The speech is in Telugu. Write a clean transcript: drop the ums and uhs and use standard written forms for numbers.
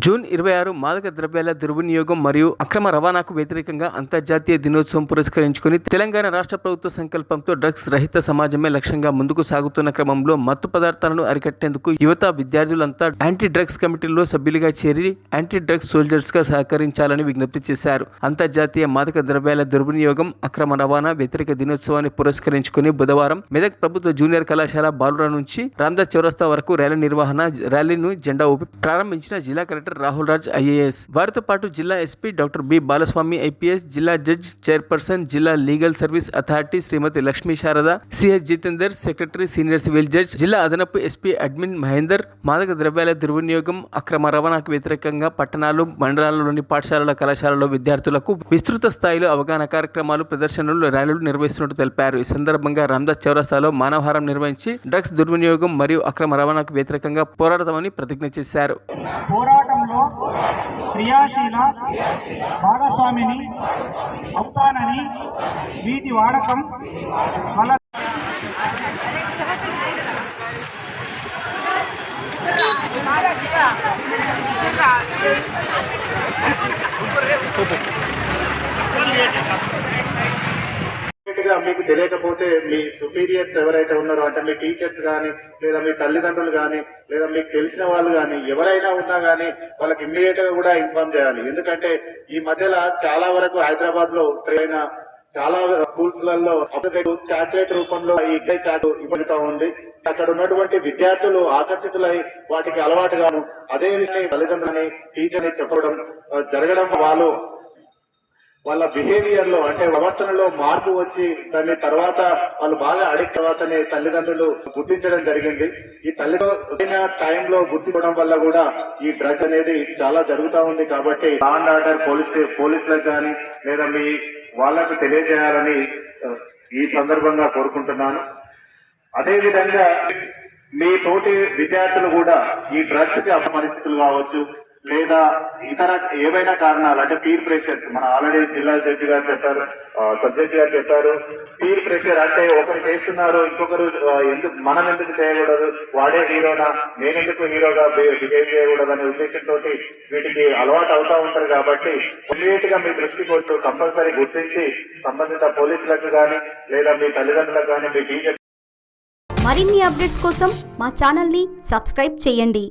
జూన్ 26 మాదక ద్రవ్యాల దుర్వినియోగం మరియు అక్రమ రవాణాకు వ్యతిరేకంగా అంతర్జాతీయ దినోత్సవం పురస్కరించుకుని తెలంగాణ రాష్ట్ర ప్రభుత్వ సంకల్పంతో డ్రగ్స్ రహిత సమాజమే లక్ష్యంగా ముందుకు సాగుతున్న క్రమంలో మత్తు పదార్థాలను అరికట్టేందుకు యువత విద్యార్థులంతా యాంటీ డ్రగ్స్ కమిటీలో సభ్యులుగా చేరి యాంటీ డ్రగ్స్ సోల్జర్స్ గా సహకరించాలని విజ్ఞప్తి చేశారు. అంతర్జాతీయ మాదక ద్రవ్యాల దుర్వినియోగం అక్రమ రవాణా వ్యతిరేక దినోత్సవాన్ని పురస్కరించుకుని బుధవారం మెదక్ ప్రభుత్వ జూనియర్ కళాశాల బాలుర నుంచి రాందాస్ చౌరస్తా వరకు ర్యాలీను జెండా ఊపి ప్రారంభించిన జిల్లా కలెక్టర్ రాహుల్ రాజ్ ఐఏఎస్. వారితో పాటు జిల్లా SP doctor B Balaswamy IPS, జిల్లా జడ్జ్ చైర్పర్సన్, జిల్లా legal service authority Shrimati Lakshmi Sharada, CH Jitender, secretary senior civil judge, జిల్లా అదనపు ఎస్పీ అడ్మిన్ మహేందర్ మాదక ద్రవ్యాల దుర్వినియోగం అక్రమ రవాణాకు వ్యతిరేకంగా పట్టణాలు, మండలాల్లోని పాఠశాలల, కళాశాలలో విద్యార్థులకు విస్తృత స్థాయిలో అవగాహన కార్యక్రమాలు, ప్రదర్శనలు, ర్యాలీలు నిర్వహిస్తున్నట్టు తెలిపారు. ఈ సందర్భంగా రాందాస్ చౌరస్తాలో మానవహారం నిర్వహించి డ్రగ్స్ దుర్వినియోగం మరియు అక్రమ రవాణాకు వ్యతిరేకంగా పోరాడతామని ప్రతిజ్ఞ చేశారు. పోరాటంలో క్రియాశీల భాగస్వామిని అవుతానని, వీటి వాడకం వల్ల మీకు తెలియకపోతే మీ సుపీరియర్స్ ఎవరైతే ఉన్నారో, అంటే మీ టీచర్స్ కానీ, లేదా మీ తల్లిదండ్రులు కానీ, లేదా మీకు తెలిసిన వాళ్ళు కానీ, ఎవరైనా ఉన్నా కానీ వాళ్ళకి ఇమ్మీడియట్ గా కూడా ఇన్ఫార్మ్ చేయాలి. ఎందుకంటే ఈ మధ్యలో చాలా వరకు హైదరాబాద్ లో ట్రైన్ చాలా స్కూల్స్ లలో చాక్లెట్ రూపంలో ఈ చాట్ ఇవ్వడుతూ ఉంది. అక్కడ ఉన్నటువంటి విద్యార్థులు ఆకర్షితులై వాటికి అలవాటుగాను అదే విషయం తల్లిదండ్రులని, టీచర్ని చెప్పడం జరగడం, వాళ్ళ బిహేవియర్ లో, అంటే ప్రవర్తనలో మార్పు వచ్చి దాని తర్వాత వాళ్ళు బాగా అడిక్ట్ తర్వాతనే తల్లిదండ్రులు గుర్తించడం జరిగింది. ఈ తల్లిదండ్రుల టైంలో గుర్తించడం వల్ల కూడా ఈ డ్రగ్ అనేది చాలా జరుగుతూ ఉంది. కాబట్టి లా అండ్ ఆర్డర్ పోలీసులకు కానీ లేదా మీ వాళ్ళకు తెలియజేయాలని ఈ సందర్భంగా కోరుకుంటున్నాను. అదేవిధంగా మీ తోటి విద్యార్థులు కూడా ఈ డ్రగ్స్ కి అపరిస్థితులు కావచ్చు, లేదా ఇతర ఏవైనా కారణాలు, అంటే పీర్ ప్రెషర్, మన ఆల్రెడీ జిల్లా జడ్జి గారు చెప్పారు, సబ్జెక్ట్ గారు చెప్పారు, పీర్ ప్రెషర్ అంటే ఒకరు చేస్తున్నారు, ఇంకొకరు మనం ఎందుకు చేయకూడదు, వాడే హీరోనా, నేనెందుకు హీరోగా బిహేవ్ చేయకూడదు అనే ఉద్దేశంతో వీటికి అలవాటు అవుతా ఉంటారు. కాబట్టి ఇమ్మీడియట్ గా మీ దృష్టికి వచ్చి కంపల్సరీ గుర్తించి సంబంధిత పోలీసులకు కానీ, లేదా మీ తల్లిదండ్రులకు కానీ, మీ టీచర్. మరిన్ని అప్డేట్స్ కోసం మా ఛానల్ని సబ్స్క్రైబ్ చేయండి.